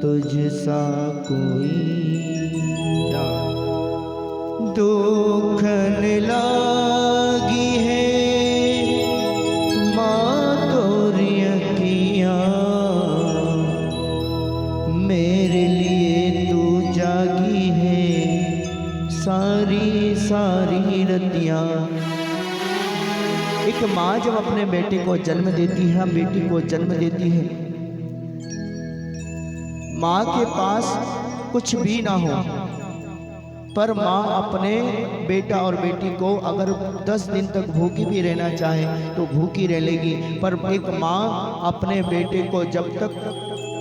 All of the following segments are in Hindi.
तुझसा कोई दुखन लागी है माँ तोरी अखियाँ, मेरे लिए तू जागी है सारी सारी रतियाँ। एक माँ जब अपने बेटे को जन्म देती है, बेटी को जन्म देती है, माँ के पास कुछ भी ना हो, पर माँ अपने बेटा और बेटी को अगर 10 दिन तक भूखी भी रहना चाहे तो भूखी रह लेगी। पर एक माँ अपने बेटे को जब तक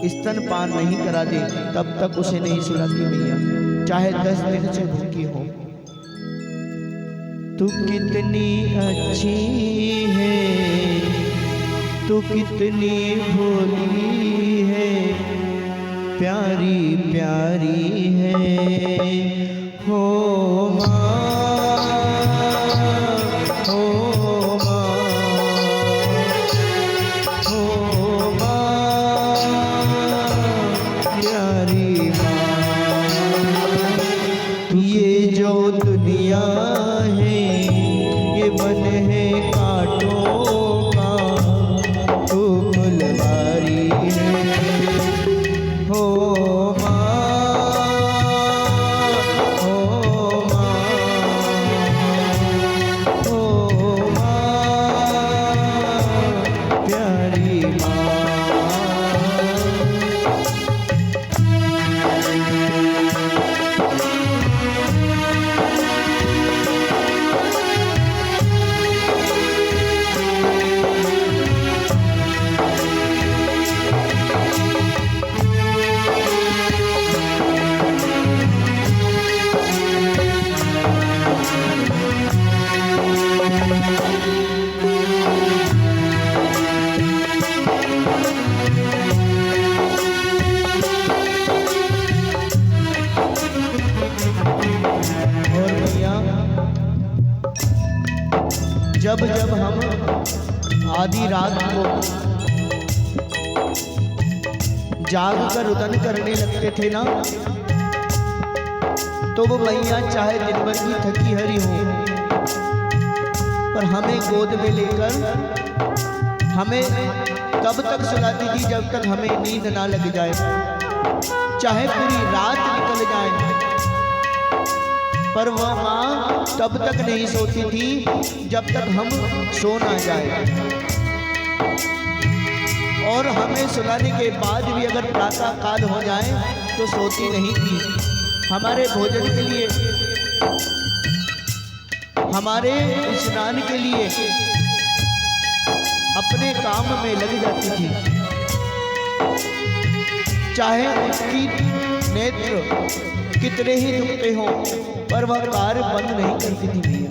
स्तनपान नहीं करा दे तब तक उसे नहीं सुलाती मैया, चाहे 10 दिन से भूखी हो। तू कितनी अच्छी है, तू कितनी भोली है, प्यारी प्यारी है हो माँ, हो माँ, हो माँ, प्यारी माँ। ये जो दुनिया है ये बन है कांटों का, तू फुलवारी है हो जब जब हम आधी रात को जाग कर रुदन करने लगते थे ना, तो वो मैया चाहे दिन भर की थकी हरी हो, पर हमें गोद में लेकर हमें तब तक सुलाती थी जब तक हमें नींद ना लग जाए, चाहे पूरी रात निकल जाए, पर वह माँ तब तक नहीं सोती थी जब तक हम सो ना जाए। और हमें सुलाने के बाद भी अगर प्रातः काल हो जाए तो सोती नहीं थी, हमारे भोजन के लिए, हमारे स्नान के लिए अपने काम में लग जाती थी, चाहे उसकी नेत्र कितने ही दुखते हों, पर वह कार्य बंद नहीं करती थी मैया।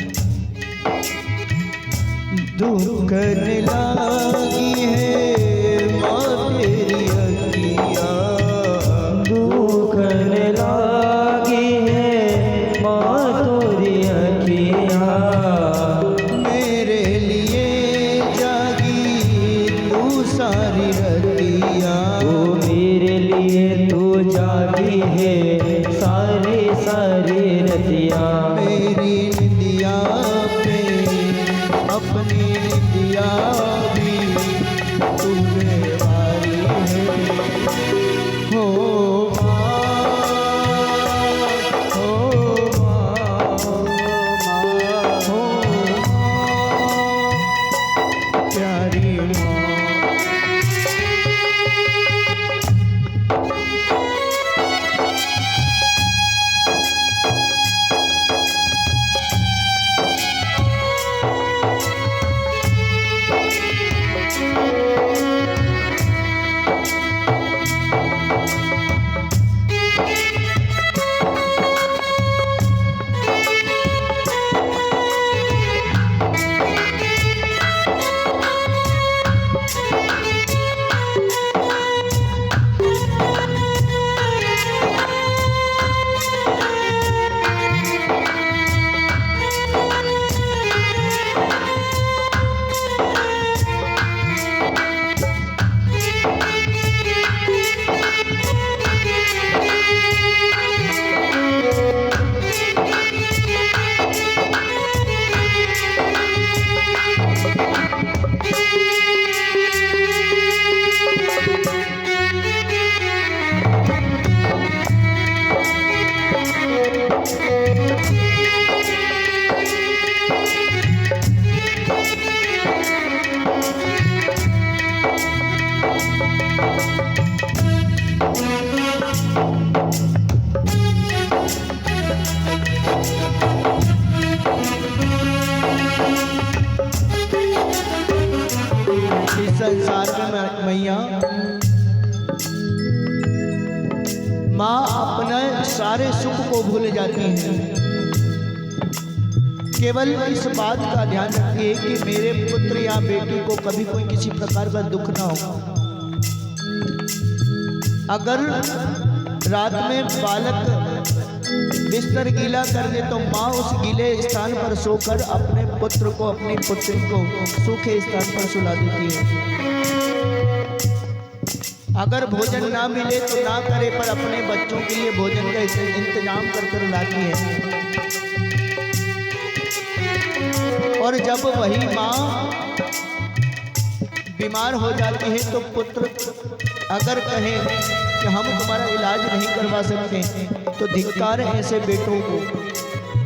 दुखन लागी है माँ तेरी अखियाँ, दुखन लागी है माँ तेरी अखियाँ, मेरे लिए जागी तू सारी रतियाँ, ओ मेरे लिए तू जागी है सारी सारी रतियाँ, मेरी निंदिया पे अपनी निंदिया भी तुम्हें वारी है हो माँ, हो माँ, हो माँ, प्यारी माँ। इस संसार में मैया माँ अपने सारे सुख को भूल जाती हैं। केवल इस बात का ध्यान रखिए कि मेरे पुत्र या बेटी को कभी कोई किसी प्रकार का दुख ना हो। अगर रात में बालक बिस्तर गीला कर दे तो माँ उस गीले स्थान पर सोकर अपने पुत्र को, अपनी पुत्री को सूखे स्थान पर सुला देती है। अगर भोजन ना मिले तो ना करे, पर अपने बच्चों के लिए भोजन का इंतजाम कर लाती है। और जब वही माँ बीमार हो जाती है तो पुत्र अगर कहे कि हम तुम्हारा इलाज नहीं करवा सकते, तो धिक्कार है ऐसे बेटों को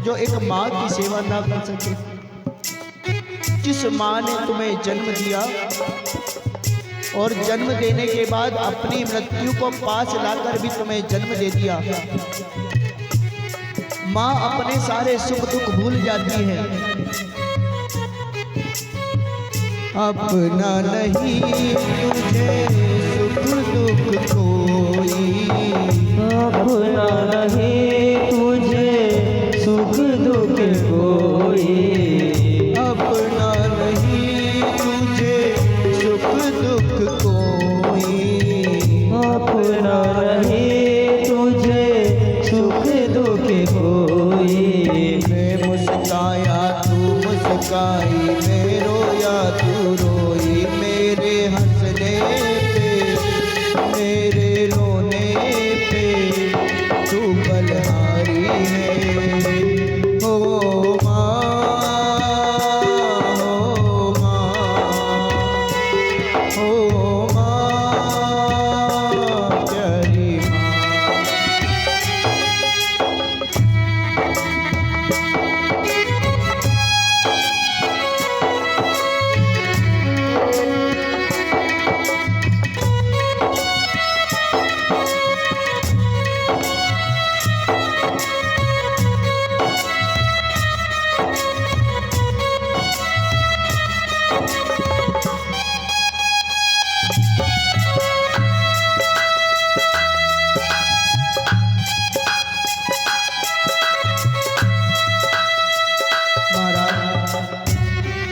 जो एक माँ की सेवा ना कर सके। जिस माँ ने तुम्हें जन्म दिया और जन्म देने के बाद अपनी मृत्यु को पास लाकर भी तुम्हें जन्म दे दिया, माँ अपने सारे सुख दुख भूल जाती है। अपना नहीं तुझे सुख दुख कोई, अपना नहीं तुझे सुख दुख कोई, अपना नहीं तुझे सुख दुख कोई, अपना नहीं तुझे सुख दुख कोई। मैं मुस्काया तू मुस्काई, मैं रोया तू रोई, मेरे हंसने पे मेरे रोने पे तू बलहारी है। हो माँ, हो माँ, हो माँ, प्यारी माँ।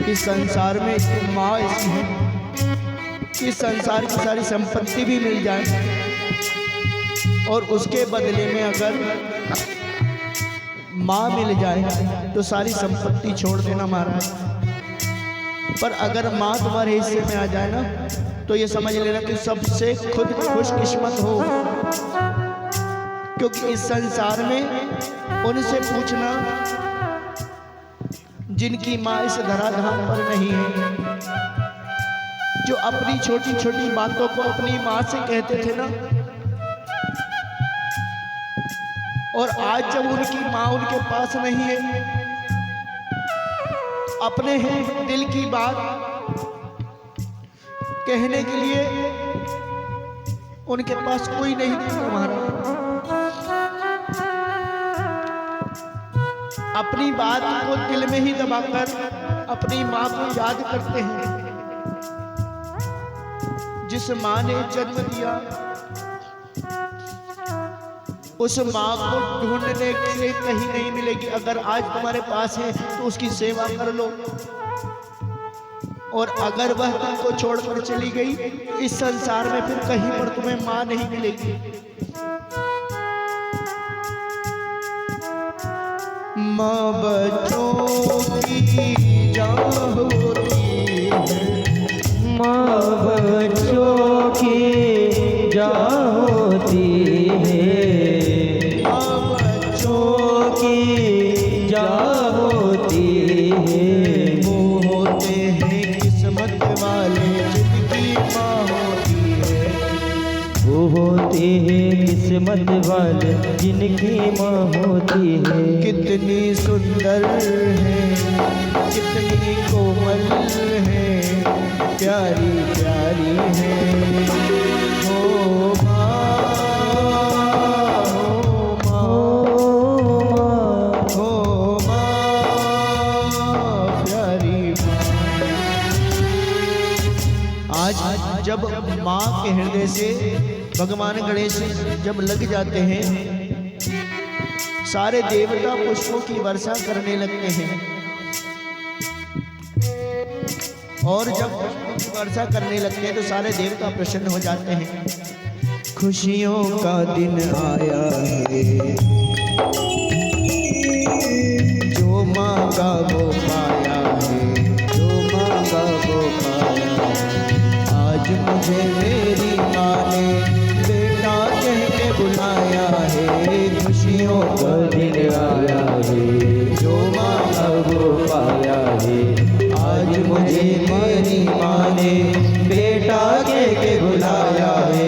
इस संसार में एक माँ ऐसी है कि संसार की सारी संपत्ति भी मिल जाए और उसके बदले में अगर माँ मिल जाए तो सारी संपत्ति छोड़ देना महाराज। पर अगर माँ तुम्हारे हिस्से में आ जाए ना तो ये समझ लेना कि सबसे खुद खुशकिस्मत हो, क्योंकि इस संसार में उनसे पूछना जिनकी माँ इस धराधाम पर नहीं है, जो अपनी छोटी छोटी बातों को अपनी माँ से कहते थे ना, और आज जब उनकी माँ उनके पास नहीं है, अपने दिल की बात कहने के लिए उनके पास कोई नहीं था तुम्हारा। अपनी बात को दिल में ही दबाकर अपनी माँ को याद करते हैं। जिस माँ ने जन्म दिया उस माँ को ढूंढने से कहीं नहीं मिलेगी। अगर आज तुम्हारे पास है तो उसकी सेवा कर लो, और अगर वह तुमको छोड़कर चली गई इस संसार में फिर कहीं पर तुम्हें माँ नहीं मिलेगी। माँ बच्चों की जान होती है, माँ बच्चों की जान होती है, माँ बच्चों की जान होती है। वो होते हैं किस्मत वाले जिनकी माँ होती है, वो होते हैं किस्मत वाले जिनकी माँ होती है। कितनी सुंदर है, कितनी कोमल है, प्यारी प्यारी है। हो माँ, जैसे भगवान गणेश जब लग जाते हैं, सारे देवता पुष्पों की वर्षा करने लगते हैं। और जब पुष्पों की वर्षा करने लगते हैं तो सारे देवता प्रसन्न हो जाते हैं। खुशियों का दिन आया है, जो मांगा वो पाया है, जो मांगा वो पाया है। आज मुझे मेरी माँ ने बेटा कह के बुलाया है। खुशियों का दिन आया है, जो मांगा वो पाया है। आज मुझे मेरी माँ ने बेटा कह के बुलाया है।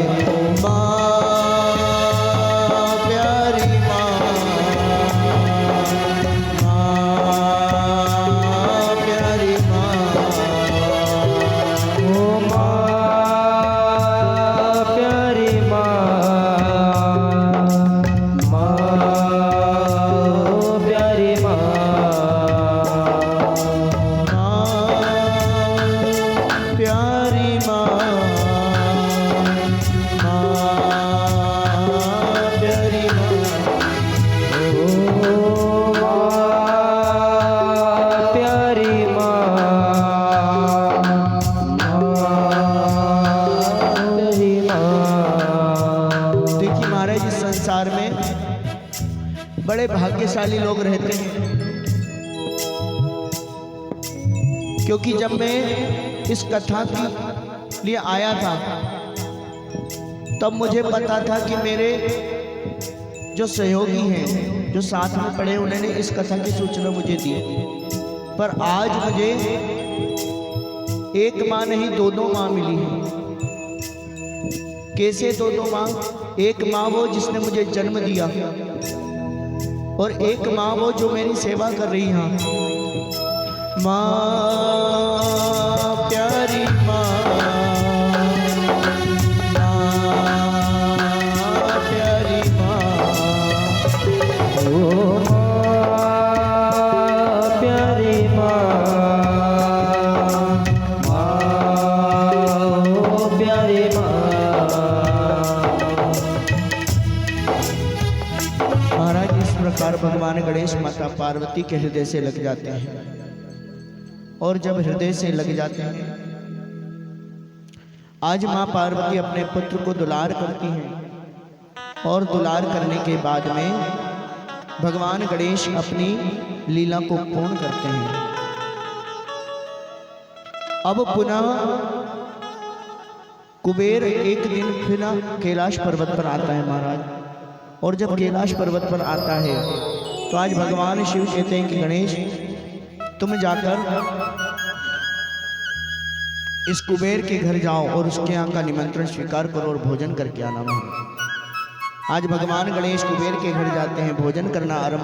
संसार में बड़े भाग्यशाली लोग रहते हैं, क्योंकि जब मैं इस कथा के लिए आया था तब मुझे पता था कि मेरे जो सहयोगी हैं, जो साथ में पढ़े, उन्होंने इस कथा की सूचना मुझे दी। पर आज मुझे एक माँ नहीं, दो माँ मिली है। कैसे दो माँ? एक माँ वो जिसने मुझे जन्म दिया, और एक माँ वो जो मेरी सेवा कर रही है। माँ प्यारी माँ, प्यारी माँ, ओ माँ प्यारी माँ, प्यारी माँ। महाराज, इस प्रकार भगवान गणेश माता पार्वती के हृदय से लग जाते हैं, और जब हृदय से लग जाते हैं, आज माँ पार्वती अपने पुत्र को दुलार करती हैं, और दुलार करने के बाद में भगवान गणेश अपनी लीला को पूर्ण करते हैं। अब पुनः कुबेर एक दिन फिर कैलाश पर्वत पर आता है महाराज, और जब कैलाश पर्वत पर आता है तो आज भगवान शिव कहते हैं कि गणेश, तुम जाकर इस कुबेर के घर जाओ और उसके यहाँ का निमंत्रण स्वीकार करो और भोजन करके आना। आज भगवान गणेश कुबेर के घर जाते हैं, भोजन करना आरंभ